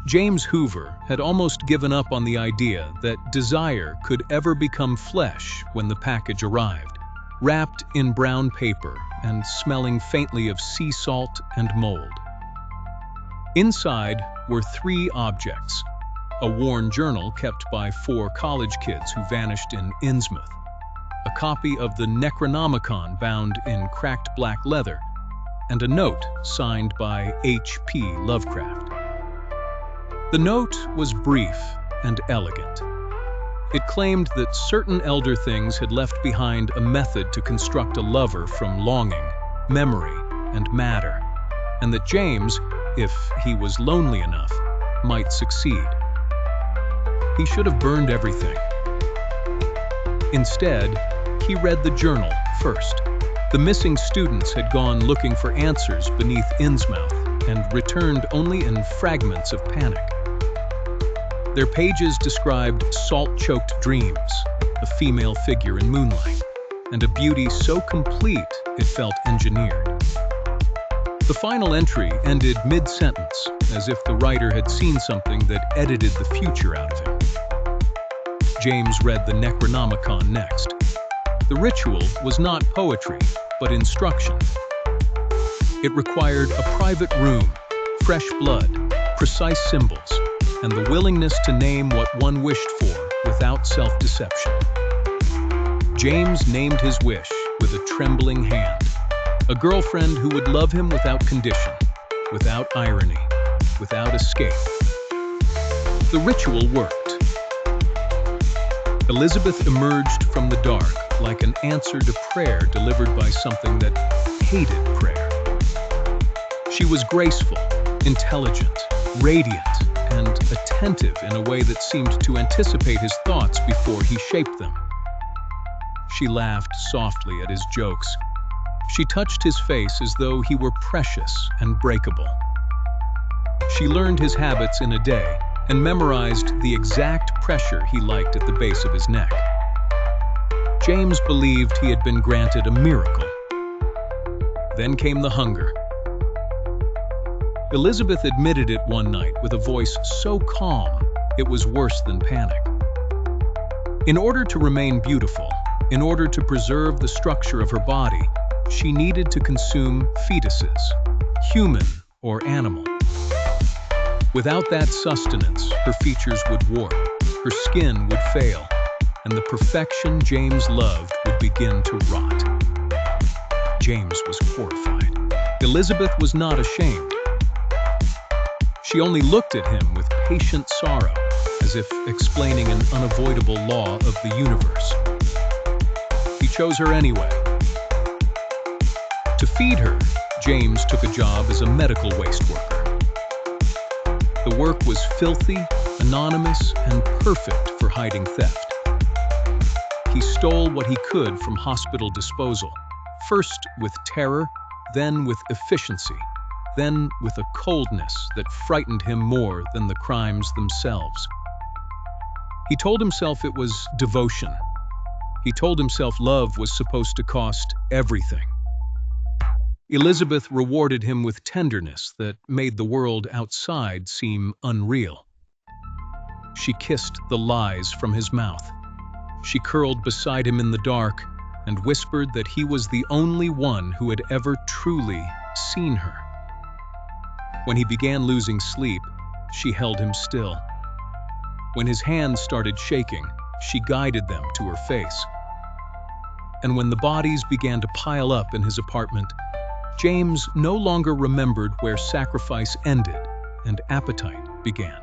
James Hoover had almost given up on the idea that desire could ever become flesh when the package arrived, wrapped in brown paper and smelling faintly of sea salt and mold. Inside were 3 objects: a worn journal kept by 4 college kids who vanished in Innsmouth, a copy of the Necronomicon bound in cracked black leather, and a note signed by H.P. Lovecraft. The note was brief and elegant. It claimed that certain elder things had left behind a method to construct a lover from longing, memory, and matter, and that James, if he was lonely enough, might succeed. He should have burned everything. Instead, he read the journal first. The missing students had gone looking for answers beneath Innsmouth and returned only in fragments of panic. Their pages described salt-choked dreams, a female figure in moonlight, and a beauty so complete it felt engineered. The final entry ended mid-sentence, as if the writer had seen something that edited the future out of him. James read the Necronomicon next. The ritual was not poetry, but instruction. It required a private room, fresh blood, precise symbols, and the willingness to name what one wished for without self-deception. James named his wish with a trembling hand. A girlfriend who would love him without condition, without irony, without escape. The ritual worked. Elizabeth emerged from the dark like an answer to prayer delivered by something that hated prayer. She was graceful, intelligent, radiant, and attentive in a way that seemed to anticipate his thoughts before he shaped them. She laughed softly at his jokes. She touched his face as though he were precious and breakable. She learned his habits in a day and memorized the exact pressure he liked at the base of his neck. James believed he had been granted a miracle. Then came the hunger. Elizabeth admitted it one night with a voice so calm it was worse than panic. In order to remain beautiful, in order to preserve the structure of her body, she needed to consume fetuses, human or animal. Without that sustenance, her features would warp, her skin would fail, and the perfection James loved would begin to rot. James was horrified. Elizabeth was not ashamed. She only looked at him with patient sorrow, as if explaining an unavoidable law of the universe. He chose her anyway. To feed her, James took a job as a medical waste worker. The work was filthy, anonymous, and perfect for hiding theft. He stole what he could from hospital disposal, first with terror, then with efficiency, then with a coldness that frightened him more than the crimes themselves. He told himself it was devotion. He told himself love was supposed to cost everything. Elizabeth rewarded him with tenderness that made the world outside seem unreal. She kissed the lies from his mouth. She curled beside him in the dark and whispered that he was the only one who had ever truly seen her. When he began losing sleep, she held him still. When his hands started shaking, she guided them to her face. And when the bodies began to pile up in his apartment, James no longer remembered where sacrifice ended and appetite began.